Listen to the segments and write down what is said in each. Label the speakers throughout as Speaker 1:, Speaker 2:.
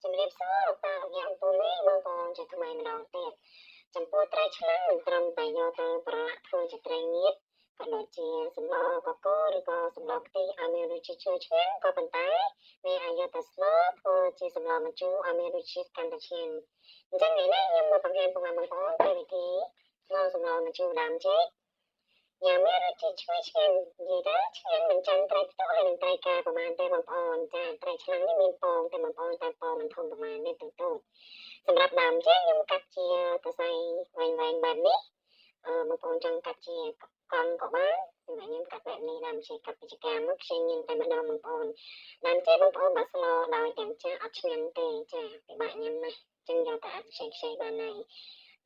Speaker 1: ជំរាបសួរលោកតាលោកយាយអំពូនេះបងប្អូនជាថ្មីម្ដងទៀតចំពោះត្រីឆ្លាំងមិនត្រឹមតែយកទៅប្រឡាក់ធ្វើជាត្រីងៀតក៏ដូចជាសម្លកកូរឬក៏សម្លខ្ទិះឲ្យមានរសជាតិឈ្ងុយឆ្ងាញ់ក៏ប៉ុន្តែវាអាចយកទៅស្លធ្វើជាសម្លម្ជូរឲ្យមានរសជាតិកាន់តែឆ្ងាញ់អញ្ចឹងថ្ងៃនេះខ្ញុំមកបង្ហាញបងប្អូនពីវិធីធ្វើសម្លម្ជូរដើមចេកយ៉ាងមានរសជាតិឈ្ងុយឆ្ងាញ់និយាយទៅឆ្ងាញ់មិនចាញ់ត្រីផ្ទុកហើយនឹងត្រីកាប្រហែលទេបងប្អូនចាត្រីឆ្លាំងនេះមានពងតែបងប្អូនតែពងមិនធំប្រហែលនេះទៅសម្រាប់ដើមចេកខ្ញុំកាត់ជាសរសៃវែងបែបនេះបងប្អូនចង់កាត់ជាកង់ក៏បានសម្រាប់ខ្ញុំកាត់បែបនេះដើមចេកកាត់ពីចកាមកខ្ចីញញតែម្ដងបងប្អូនដើមចេកបងប្អូនបើស្លដោយទាំងចាស់អត់ឆ្ងាញ់ទេចាពិបាកញ៉ាំណាស់ចឹងយកតែអាចខ្ចីបានហើយ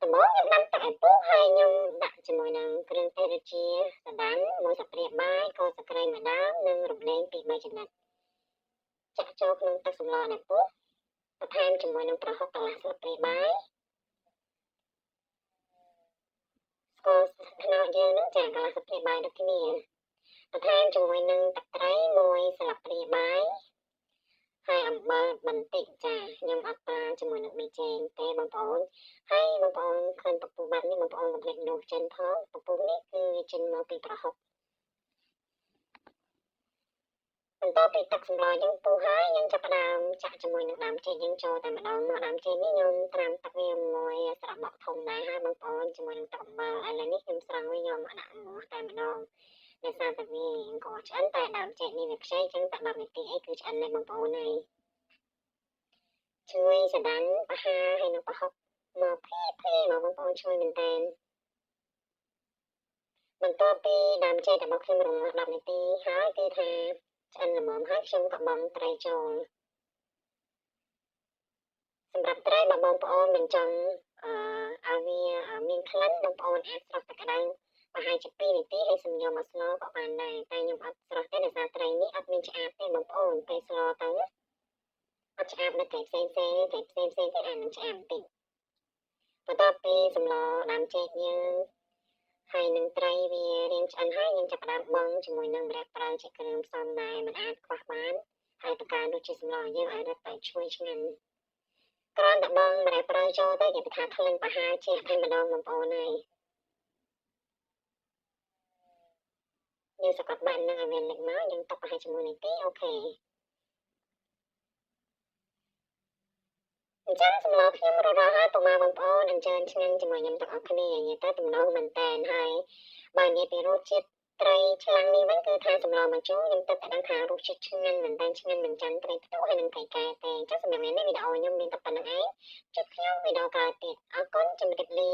Speaker 1: ដំបូងខ្ញុំដាំទឹកឲ្យពុះហើយខ្ញុំដាក់ជាមួយនឹងគ្រឿងទេសដូចជាសណ្តាន់មួយស្លាបព្រាបាយគល់ស្លឹកគ្រៃមួយដើមនិងរំដេងពី3ចំណិតចាក់ចូលក្នុងទឹកសម្លដែលពុះបន្ថែមជាមួយនឹងប្រហុកកន្លះស្លាបព្រាបាយស្ករត្នោតយើងនឹងចាកន្លះស្លាបព្រាបាយដូចគ្នាបន្ថែមជាមួយនឹងទឹកត្រីមួយស្លាបព្រាបាយហើយអំបិលបន្តិចចាខ្ញុំអត់ប្រើជាមួយនឹងប៊ីចេងទេបងប្អូនហើយបងប្អូនឃើញពពុះបែបនេះបងប្អូនកុំភ្លេចនោះចិនផងពពុះនេះគឺវាចិនមកពីប្រហុកបន្ទាប់ពីទឹកសម្លយើងពុះហើយយើងចាប់ផ្ដើមចាក់ជាមួយនឹងដើមចេកយើងចូលតែម្ដងមកដើមចេកនេះខ្ញុំត្រាំទឹកវាមួយស្រាប់បកធំដែរហើយបងប្អូនជាមួយនឹងទឹកអំបិលឥឡូវនេះខ្ញុំស្រង់វាយកមកដាក់មកតែម្ដងដោយសារតែវាក៏ឆ្អិនតែដើមចេកនេះវាខ្ចីចឹងតែ10នាទីអីគឺឆ្អិនដែរបងប្អូនហើយជួយសណ្ដាន់បហាហើយនឹងប្រហុកមកភីមកបងប្អូនជួយមែនតើបន្ទាប់ពីដើមចេករបស់ខ្ញុំរំងាស់10នាទីហើយគឺថាឆ្អិនល្មមហើយខ្ញុំក៏បង់ត្រីចូលសម្រាប់ត្រីបើបងប្អូនមិនចង់ឲ្យវាមានក្លិនបងប្អូនអាចស្រុះទឹកក្តៅប្រហែលជា2នាទីហើយសម្ញមកស្លក៏បានដែរតែខ្ញុំអត់ស្រុះទេដោយសារត្រីនេះអត់មានឆ្អាបទេបងប្អូនពេលស្លទៅអត់ឆ្អាបដូចត្រីផ្សេងៗទេអាចនឹងឆ្អាបបន្តិចបន្ទាប់ពីសម្លដើមចេកយើងហើយនឹងត្រីវារៀងឆ្អិនហើយយើងចាប់ផ្ដើមបង់ជាមួយនឹងម្រះប្រៅជាគ្រឿងផ្សំដែរមិនអាចខ្វះបានហើយបង្កើនរសជាតិសម្លយើងឲ្យរឹតតែឈ្ងុយឆ្ងាញ់គ្រាន់តែបង់ម្រះប្រៅចូលទៅគេថាក្លិនប្រហើរជាតែម្ដងបងប្អូនហើយយើងសកាត់បាននឹងឲ្យវាលេចមកយើងទុកប្រហែលជាមួយនាទីអូខេអញ្ចឹងសម្លខ្ញុំរហ័សហើយពុកម៉ែបងប្អូនអញ្ជើញឆ្ងាញ់ជាមួយខ្ញុំទាំងអស់គ្នានិយាយទៅទំនងមែនតែនហើយបើនិយាយពីរសជាតិត្រីឆ្លាំងនេះវិញគឺថាសម្លម្ជូរខ្ញុំទឹកតែដឹងថារសជាតិឆ្ងាញ់មែនតែនឆ្ងាញ់មិនចាញ់ត្រីផ្ទុកហើយនឹងត្រីកែទេអញ្ចឹងសម្រាប់ថ្ងៃនេះវីដេអូខ្ញុំមានតែប៉ុណ្្នឹងឯងជួបខ្ញុំវីដេអូក្រោយទៀតអរគុណជម្រាបលា